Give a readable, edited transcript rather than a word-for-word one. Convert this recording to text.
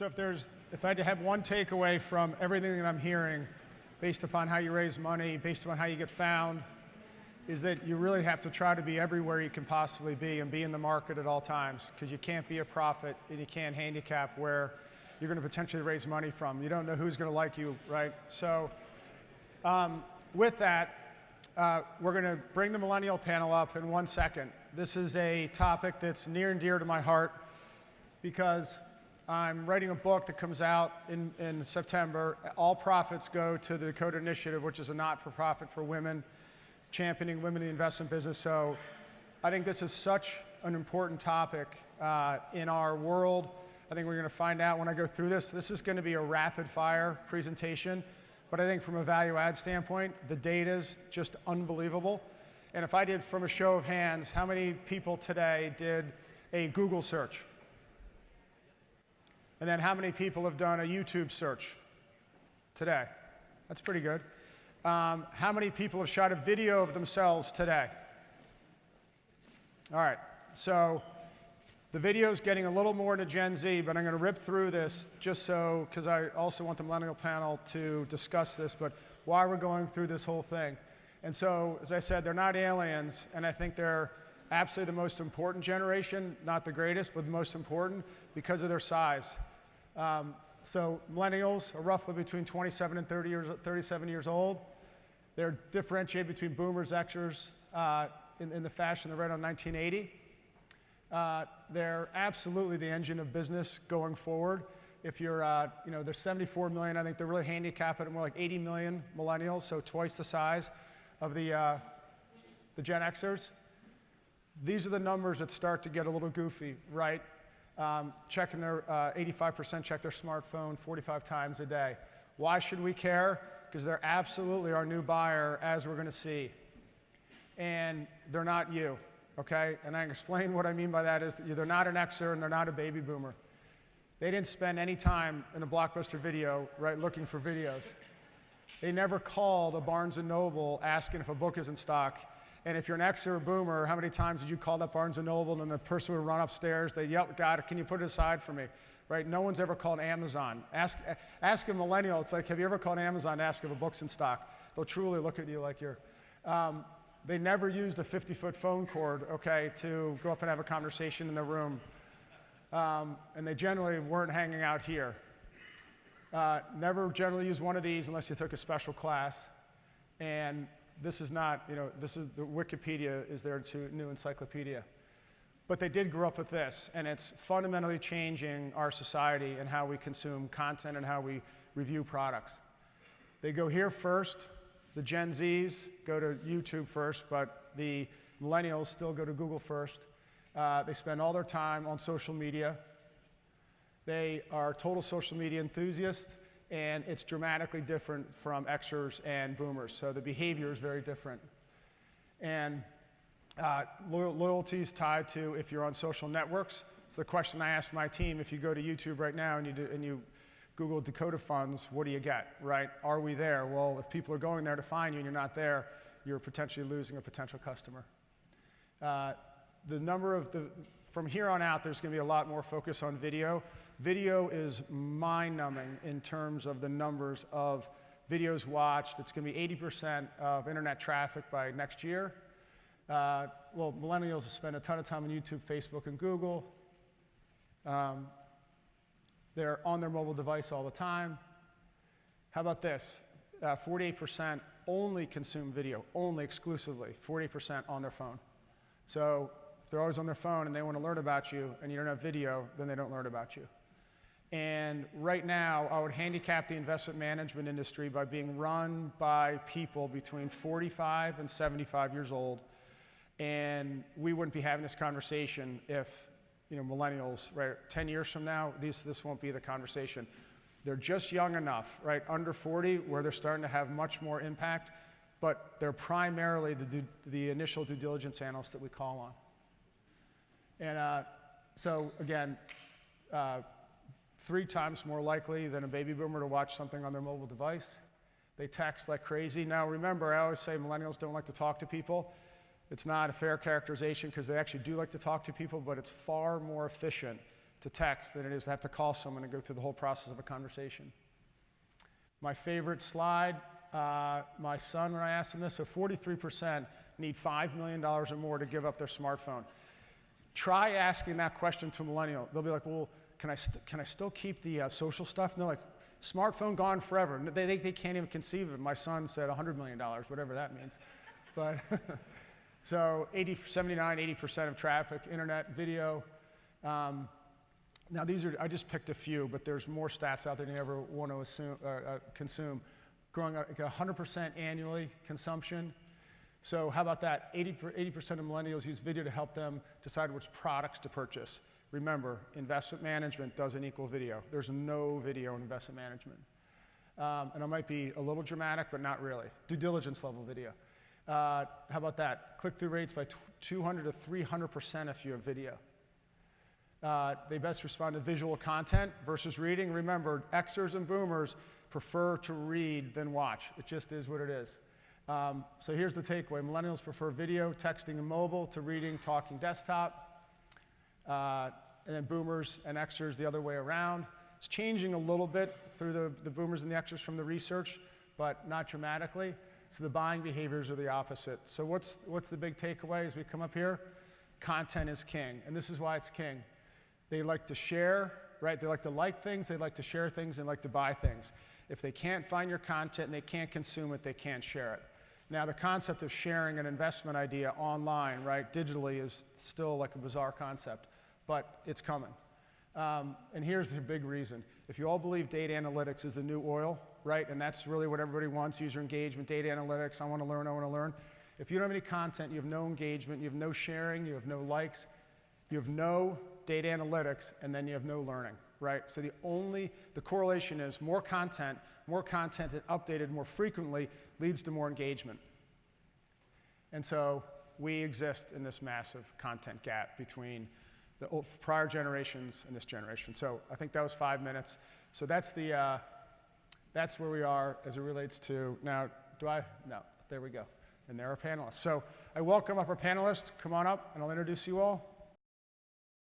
So if I had to have one takeaway from everything that I'm hearing, based upon how you raise money, based upon how you get found, is that you really have to try to be everywhere you can possibly be and be in the market at all times, because you can't be a prophet and you can't handicap where you're going to potentially raise money from. You don't know who's going to like you, right? So with that, we're going to bring the Millennial panel up in 1 second. This is a topic that's near and dear to my heart because I'm writing a book that comes out in September. All profits go to the Dakota Initiative, which is a not-for-profit for women, championing women in the investment business. So I think this is such an important topic in our world. I think we're going to find out when I go through this. This is going to be a rapid-fire presentation, but I think from a value-add standpoint, the data's just unbelievable. And if I did, from a show of hands, how many people today did a Google search? And then how many people have done a YouTube search today? That's pretty good. How many people have shot a video of themselves today? All right, so the video's getting a little more to Gen Z, but I'm going to rip through this just so, because I also want the Millennial panel to discuss this, but why we're going through this whole thing. And so, as I said, they're not aliens, and I think they're absolutely the most important generation, not the greatest, but the most important because of their size. So millennials are roughly between 27 and 37 years old. They're differentiated between boomers, Xers, in the fashion they're right on 1980. They're absolutely the engine of business going forward. If you're, there's 74 million, I think they're really handicapped at more like 80 million millennials, so twice the size of the Gen Xers. These are the numbers that start to get a little goofy, right? Checking their 85% check their smartphone 45 times a day. Why should we care? Because they're absolutely our new buyer, as we're going to see. And they're not you, okay? And I explain what I mean by that is that they're not an Xer and they're not a baby boomer. They didn't spend any time in a Blockbuster video, right, looking for videos. They never called a Barnes & Noble asking if a book is in stock. And if you're an Xer or a boomer, how many times did you call up Barnes & Noble and then the person would run upstairs, they yell, God, can you put it aside for me? Right? No one's ever called Amazon. Ask a millennial, it's like, have you ever called Amazon to ask if a book's in stock? They'll truly look at you like you're, they never used a 50-foot phone cord, okay, to go up and have a conversation in their room. And they generally weren't hanging out here. Never generally used one of these unless you took a special class. And this is not, this is the Wikipedia is their new encyclopedia. But they did grow up with this, and it's fundamentally changing our society and how we consume content and how we review products. They go here first. The Gen Zs go to YouTube first, but the millennials still go to Google first. They spend all their time on social media. They are total social media enthusiasts, and it's dramatically different from Xers and boomers. So the behavior is very different. And loyalty is tied to if you're on social networks. So the question I ask my team, if you go to YouTube right now and you Google Dakota funds, what do you get, right? Are we there? Well, if people are going there to find you and you're not there, you're potentially losing a potential customer. From here on out, there's going to be a lot more focus on video. Video is mind-numbing in terms of the numbers of videos watched. It's going to be 80% of internet traffic by next year. Well, millennials spend a ton of time on YouTube, Facebook, and Google. They're on their mobile device all the time. How about this? 48% only consume video, only exclusively, 40% on their phone. So if they're always on their phone and they want to learn about you and you don't have video, then they don't learn about you. And right now, I would handicap the investment management industry by being run by people between 45 and 75 years old. And we wouldn't be having this conversation if, millennials, right, 10 years from now, this won't be the conversation. They're just young enough, right, under 40, where they're starting to have much more impact, but they're primarily the initial due diligence analysts that we call on. And so again, 3 times more likely than a baby boomer to watch something on their mobile device. They text like crazy. Now remember, I always say millennials don't like to talk to people. It's not a fair characterization because they actually do like to talk to people, but it's far more efficient to text than it is to have to call someone and go through the whole process of a conversation. My favorite slide, my son, when I asked him this, so 43% need $5 million or more to give up their smartphone. Try asking that question to a millennial. They'll be like, well, can I still keep the social stuff? And they're like, smartphone gone forever. They can't even conceive of it. My son said $100 million, whatever that means. But so 79, 80% of traffic, internet, video. Now these are, I just picked a few, but there's more stats out there than you ever want to consume. Growing at 100% annually consumption. So how about that? 80% of millennials use video to help them decide which products to purchase. Remember, investment management doesn't equal video. There's no video in investment management. And I might be a little dramatic, but not really. Due diligence level video. How about that? Click-through rates by 200 to 300% if you have video. They best respond to visual content versus reading. Remember, Xers and boomers prefer to read than watch. It just is what it is. So here's the takeaway. Millennials prefer video, texting, and mobile to reading, talking, desktop. And then boomers and Xers the other way around. It's changing a little bit through the boomers and the Xers from the research, but not dramatically. So the buying behaviors are the opposite. So what's the big takeaway as we come up here? Content is king, and this is why it's king. They like to share, right? They like to like things, they like to share things, and like to buy things. If they can't find your content and they can't consume it, they can't share it. Now, the concept of sharing an investment idea online, right, digitally is still like a bizarre concept, but it's coming. And here's the big reason. If you all believe data analytics is the new oil, right, and that's really what everybody wants, user engagement, data analytics, I want to learn, I want to learn. If you don't have any content, you have no engagement, you have no sharing, you have no likes, you have no data analytics, and then you have no learning, right? So the correlation is more content updated more frequently leads to more engagement. And so we exist in this massive content gap between the prior generations and this generation. So I think that was 5 minutes. So that's where we are as it relates to, now, no, there we go. And there are panelists. So I welcome up our panelists. Come on up, and I'll introduce you all.